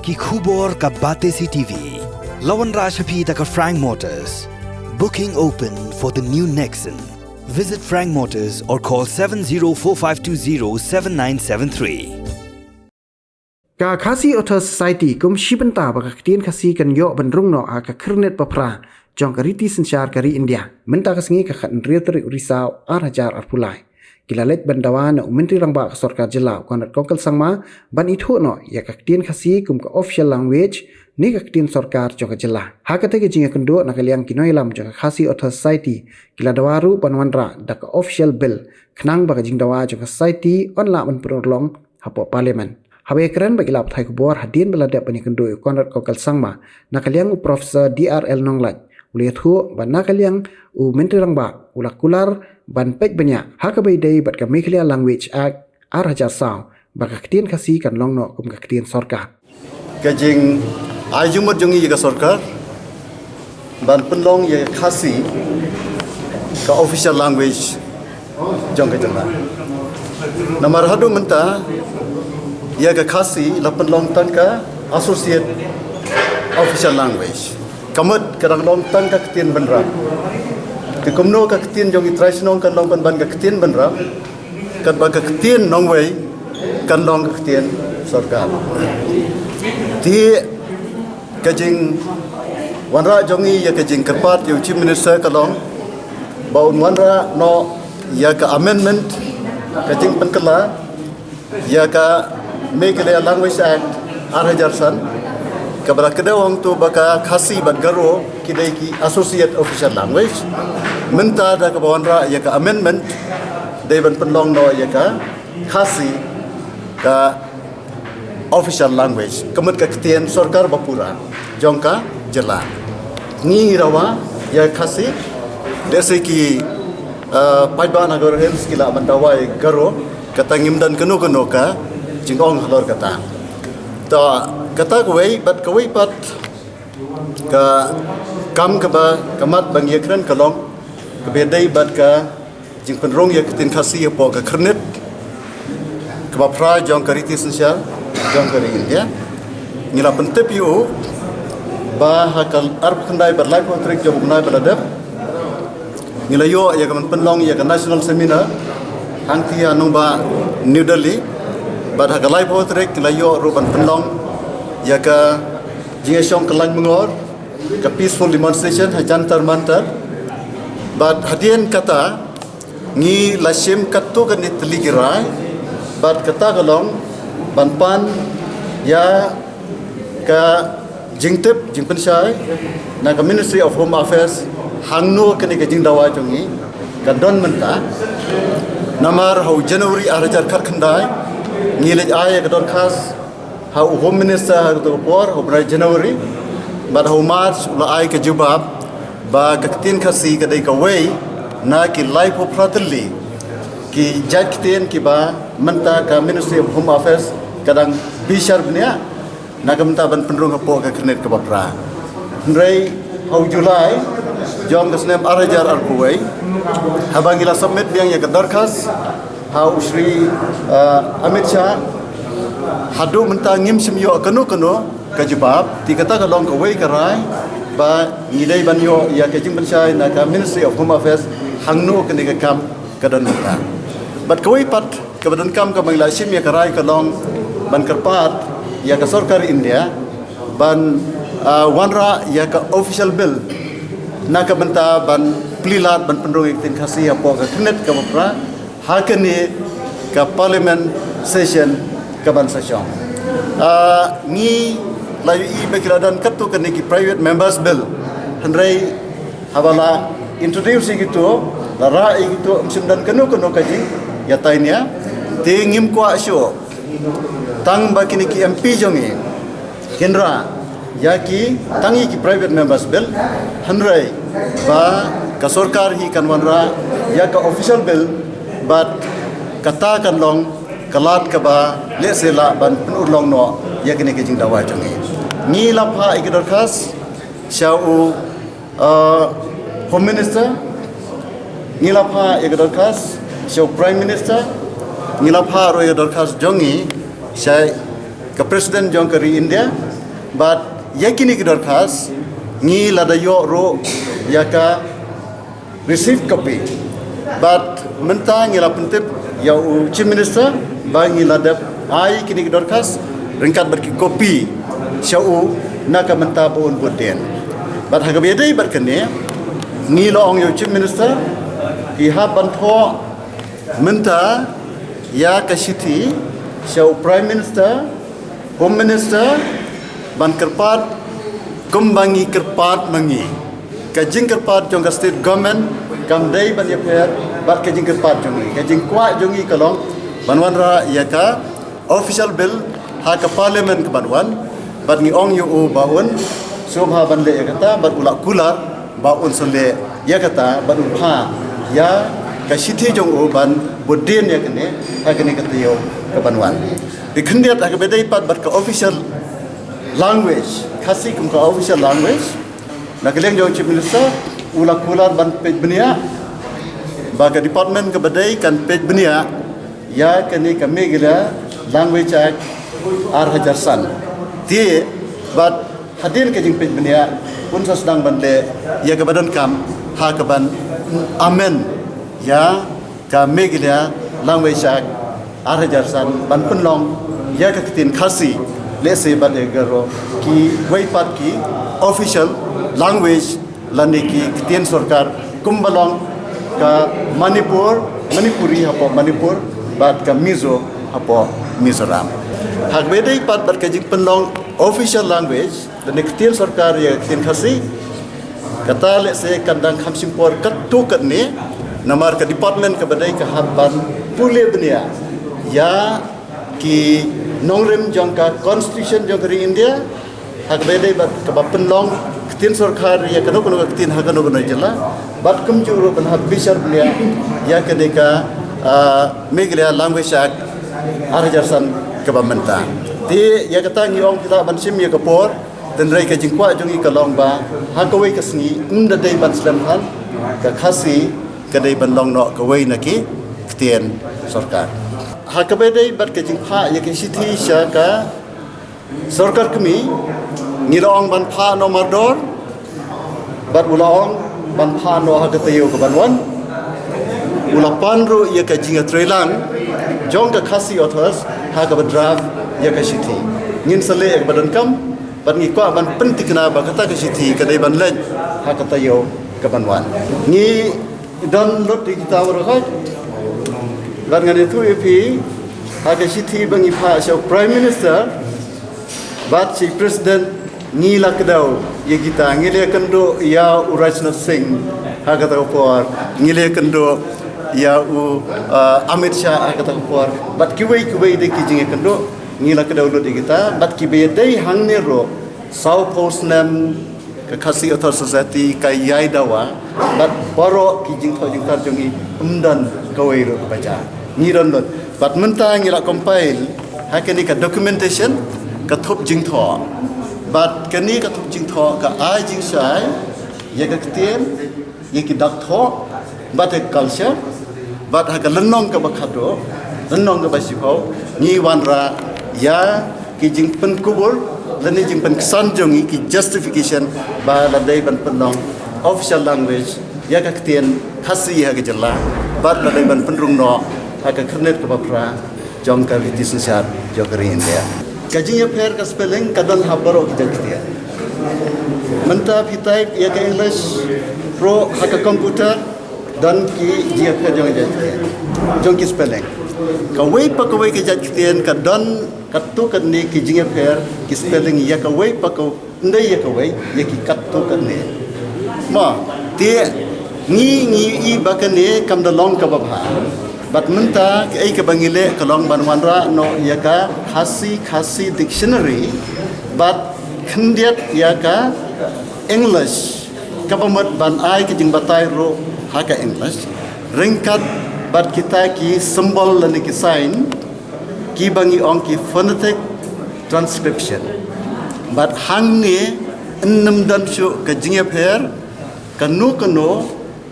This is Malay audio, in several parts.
ki khubor ka bate CTV. Lawan Rajaphi taka Frank Motors. Booking open for the new Nexon. Visit Frank Motors or call 7045207973. Ka khasi Auto Society kum shibenta baka ketien khasi kan yo bandrung no aka kernet papra jong kariti sensyar kari India menta kasengi ka khat nriatri urisau arhajar arpulai kilalet bandawa na menteri rangba ka sarkar jela konat kokal sangma ban ithu no ya ka ketien khasi kum ka official language ni ka ketien sarkar jong ka jela hakate ke jinga kendo na kaliang kinoilam jong ka khasi Auto Society kiladawaru banwanra da ka official bill khnang baka jingdawa jong ka society onla man prolong hapo parliament Habe keren bagi lap thai kubor hadin belada pani kendoi konrat kokal sangma nakaliang u Profesor DRL Nonglat uliat hu ban nakaliang u menteri rangba ulakular ban pej banyak hakabai dei bat ka Meghalaya Language Act arhajar saw baka ketien khasi kan longno kum ka ketien sarkar kajing ajumut jongi ka sarkar ban penlong ye khasi ka official language jong ka jala namar hadu menta ia ka khasi lapan long tan ka associate official language kamut kadang long tan ka ketien benra ke kumno ka ketien jong traditional kan long ban ka ketien benra kan ba ka ketien nong wei kan long ka ketien sarkar ti kajing wanra jongi ya kajing kerpat yu chief minister kalong baun wanra no ya ka amendment kajing penkela ya ka Meghalaya Language Act arhajar san kabara kada wang tu baka khasi bat garo kidai ki associate official language menta da ka bawanra ya ka amendment dai ban penlong no ya ka khasi ka official language kemut ka ketien sarkar bapura jongka jela ni rawa ya khasi dese ki paiba nagar hems kila bandawai garo katangim dan kenu ka jingong halor kata ta kata kuwei bat kuwei pat ka kam ka ba kamat bang yakran kalong ka bedai bat ka jing penrong ya ketin khasi po ka kernet ka ba pra jong kariti sensial jong kari India ngila pentep yu ba hakal arb khandai berlai ko trik jong bunai beladap ngila yo ya ka penlong ya ka national seminar hangti anung ba New Delhi bad hakalai potrek layo ruban penlong ya ka jingesong kelang mengor ka peaceful demonstration hajantar mantar bad hadien kata ngi lasim katu kan itligirai bad kata galong banpan ya ka jingtep jingpensai na ka Ministry of Home Affairs hangno kani ka jingdawa jongi ka don menta namar hau January arhajar khandai ngilaj ay kador khas ha home minister ha to por hobrai January bad how March ula ay ka jubab ba kaktin khasi kadai ka way na ki life of fraternity ki jakten ki ba menta ka Ministry of Home Affairs kadang bishar bnia na kamta ban penrung hapo ka kernet ka bapra ndrai how July jom kasnem arajar arbuai habangila submit biang ya kador khas ha usri Amit Shah hadu menta ngim simyo kanu ka jawab ti kata ka long ka wei karai ba ngidai banyo ya ka jing pensai na ka Ministry of Home Affairs hangno ka ni ka kam ka dan menta bat ka wei pat ka badan kam ka mangla sim ya karai ka long ban karpat ya ka sarkar India ban wanra ya ka official bill na ka benta ban plilat ban pendrong iktin khasi apo ka knet ka bapra hakani ka parliament session ka ban session ni layu I bekiladan katu kani ki private members bill handrai habala introduce gitu la rai gitu simdan kanu kaji ya tainya tingim kwa syo tang bakini ki MP jongi kendra yaki tangi ki private members bill handrai ba ka sarkar hi kanwanra ya ka official bill but kata kan long kalat ka ba le sela ban penur long no ya kini ke jing dawa jongi ni la pha ikidor khas syau home minister ni la pha ikidor khas syau prime minister ni la pha ro ikidor khas jongi syai ka president jong kari India but yakini ki dorkas ngi lada yo ro yaka receive copy but menta ngi la pentip ya chief minister bangi lada ai kini ki dorkas ringkat berki copy syau naka menta bon boden but hagabedai berkene ngi lo ong yo chief minister ki ha bantho menta ya kasiti syau prime minister home minister ban kerpat kumbangi kerpat mangi kajing kerpat jong ka state government kam dai ban yaper bat kajing kerpat jongi kajing kwa jongi kalong banwan ra ya ka official bill ha ka parliament ka banwan bat ngi ong yu baun sobha ban le kata bat ulak kular baun sole ya kata bat upha ya ka sithi jong ban bodin ya kene ha kene kata yo ka banwan dikhendiat ha ka bedai pat bat ka official language kasih ke official language nak keleng jauh chief minister ulak kular ban page benia baga department ke badai kan page benia ya kini kami gila language act Hajar San tie bat hadir ke jing page benia pun sedang bande ya ke badan kam ha ke ban amen ya kami gila language act Hajar San ban penlong ya ke ketin kasih let's say but garo ki waipat ki official language lani ki tien sarkar kumbalong ka manipuri hapo manipur bat ka mizo hapo mizoram hagbedai pat bat ka jing penlong official language lani ki tien sarkar ya tien khasi kata let's say kandang khamsimpor katu katne namar ka department ka badai ka haban pule benia ya ki nongrem jangka constitution jangkari India hak bedai bat kebapen long ketin sarkar ya kano ketin hakano kano jela bat kumjuro ban habisar belia ya kedeka meglia language act Hajar San kebamenta ti ya kata ngiong kita bansim ya kapor dan rai ka jingkwa jongi kalong ba hakawai kasni dai ban slemhan ka khasi kedai ban long no kawai naki ketin sarkar hakabedai bat ke jingpha ya ke sithi sya ka sarkar kami ngilong ban pha no mardor bat ulong ban pha no hagatayo ka banwan ulapan ro ya ka jinga trelang jong ka khasi othas ha ka draft ya ka sithi ngin sale ek badan kam bat ngi kwa ban pentikna ba kata ka sithi ka dai ban len hagatayo ka banwan ngi dan lot di kita warhat dan ngani tu ipi haka sithi bangi pha so prime minister bat si president ngila kedau ye kita ngile kendo ya Rajnath Singh haka ta por ngile kendo ya Amit Shah haka ta por bat kiwei de kijinge kendo ngila kedau lo di kita bat kibe dei hangne ro South Post Nam ka khasi author society ka yai dawa bat poro kijing thojing tar jongi umdan kawai ro baca ngiron lot bat menta ngira compile hakani ka documentation ka thop jing tho bat kani ka thop jing tho ka ai jing sai ye ka ktien ye ki dak tho bat culture bat ha ka lenong ka bakhado lenong ka basipau ni wanra ya ki jing pen kubur lani jing pen kesan jongi ki justification ba la dai ban penong official language ya ka ktien khasi ha ka jalla bat la dai ban penrung no haka kernet ke bapra jong ka riti sensat jogari India kajinya fair ka spelling kadal habaro kita kita menta pitai ya ka English pro haka komputer dan ki dia ka jong ki spelling ka wei pa ka wei ka jat kitian ka dan katu kan ni ki jinya fair ki spelling ya ka wei pa ka ndai ya ka wei ya ki katu kan ni ma ti ngi i bakane kam da long ka babha bat menta ai ke bangile kalong banwanra no yaka khasi dictionary bat khendiat yaka English kapamat ban ai ke jing batai ro haka English ringkat bat kita ki symbol lan ki sign ki bangi ong ki phonetic transcription bat hang ne enam dan syu ke jing pher kanu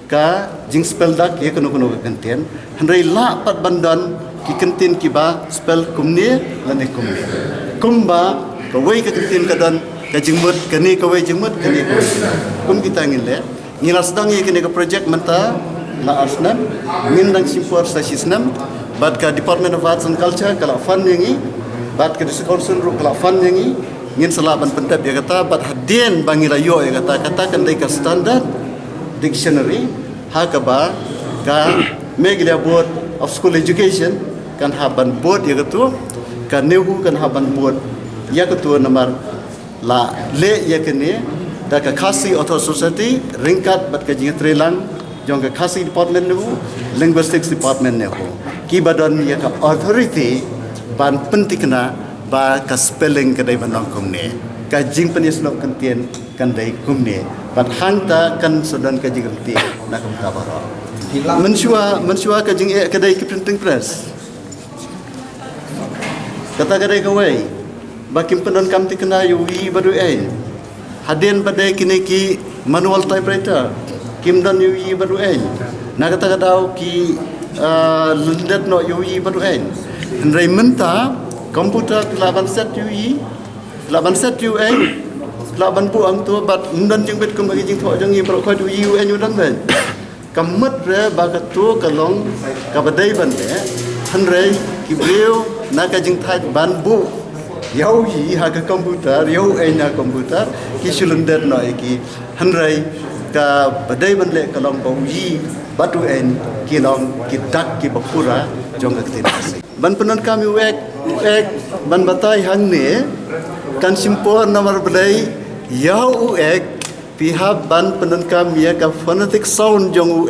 ka jing spell dak ye kanu ka kentian handai la pat bandan ki kentin ki ba spell kumne lani kumba kawai ka tin kadan ka jingmut kani kawai jingmut kani kum kita ngile ngila sedang ye kini ka project menta la asnam ngindang simpor sa sisnam bad ka Department of Arts and Culture kala fund yangi bad ka District Council ru kala fund yangi ngin salaban pentap ya kata bad hadien bangila yo ya kata kan dai ka standard dictionary hakaba ka Meglia Board of School Education kan haban board ya katu kan nehu kan haban board ya katu nomor la le ya kene da ka Khasi Author Society ringkat bat ka jing trelang jong ka Khasi department nehu linguistics department nehu ki badan ya ka authority ban pentikna ba ka spelling ka dai banong kumne ka jing penis nok kentien kan dai kumne bat hangta kan sodan ka jing ti na kam ka baro mensua ka jing ka dai ki printing press kata ka dai ka wei bakim penon kam ti kena ui baru hadin badai kini ki manual typewriter kim dan ui baru na kata kadau ki lendet no ui baru hendrai menta komputer laban set ui laban buang tu bat ndan jing bet kum jing tho jing pro khoi ui yu dan ben kamet re bagatu kalong ka badai ban le hendrai ki beliau na ka jing thai ban bu yau hi ha ka komputer yau na komputer ki sulundet no ki hanrai ka badai ban le kalong bau yi batu ki long ki dak ki bakura jong ka tin ban penon kami wek ban batai hang ne kan simpor nomor badai yau pihak ban penon kami ya ka phonetic sound jong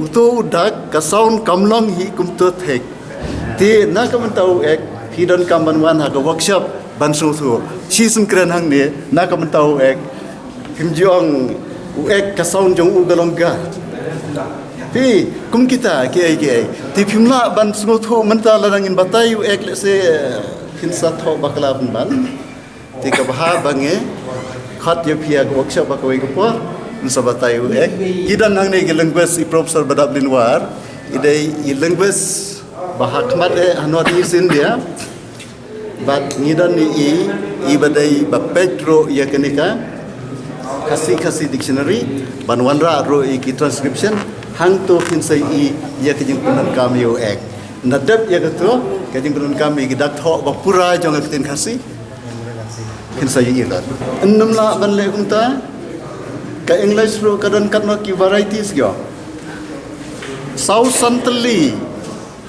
uto dak ka sound kamlong hi kum to thek ti na ka mentau hidon kaman wan ha workshop ban su thu chi sum kren hang ne na ka man tau kim jong ka sound jong u galong ga ti kum kita ki ti phimla ban su thu man ta la rangin batai le se hin sa tho bakla ban ti ka bah bange khat ye phia workshop ba ko ko sa batai hidon hang ne ge linguist professor badablin war idai linguist bahak mat hanot isin dia bat ngidan ni badai ba petro ya kenika kasi dictionary ban wanra ro ki transcription hang to kin sai ya ke jing punan kami yo nadap ya keto ke jing punan kami gidak tho ba pura jong ke tin kasi kin sai ila enam la ban le kumta ka english ro kadan katno ki varieties yo south centrally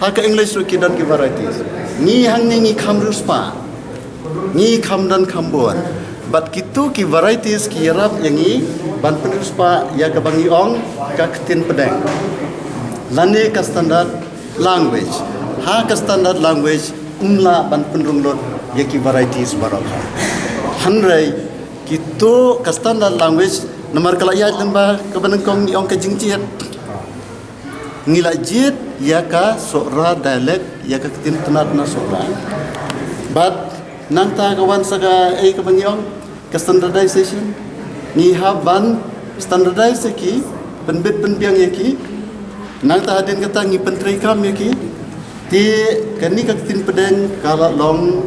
ha ka english ro ki dan ki varieties ni hang ni kham ruspa ni kham dan khambon bat kitu ki varieties ki rap yang ni ban penuspa ya ka bangi ong ka tin pedang lane ka standard language ha ka standard language umla ban penrung lot ya ki varieties baraka hanrai kitu ka standard language nomor kala ya lamba ka banengkong ni ong ka jingjiat ngila jit ya ka sora dialect ya ka tin tenat na sora but nang ta kawan saka ka bangyong ka standardization ni haban standardize ki penbit penbiang ya ki nang ta hadin kata ngi pentri kam ya ki ti kani ka tin pedeng kala long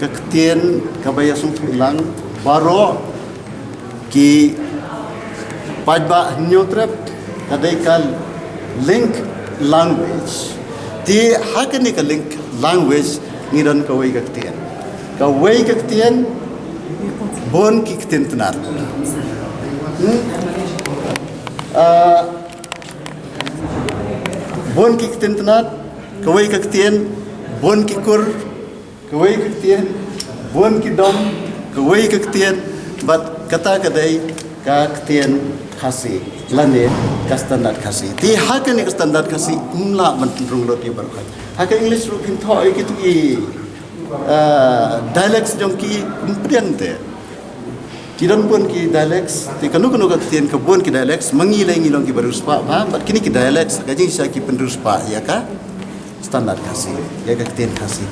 ka tin ka baya sum pulang baro ki pajba nyotrap kadai kal link language ti hakani ka link language ngidan ka way kaktian bon ki kten tenar bon ki kten tenar ka way kaktian bon ki kur ka way kaktian bon ki dom ka way kaktian bat kata kadai ka kten khasi lane ka standard khasi ti hakani ka standard khasi umla mantrung lot ye barkai haka english ru kin tho ki tu dialects jong ki kumprian te tidan pun ki dialects ti kanu ka tien ka bon ki dialects mangi lai ngilong ki baruspa ba bat kini ki dialects ka jing sa ki penduspa ya ka standard khasi ya ka tien khasi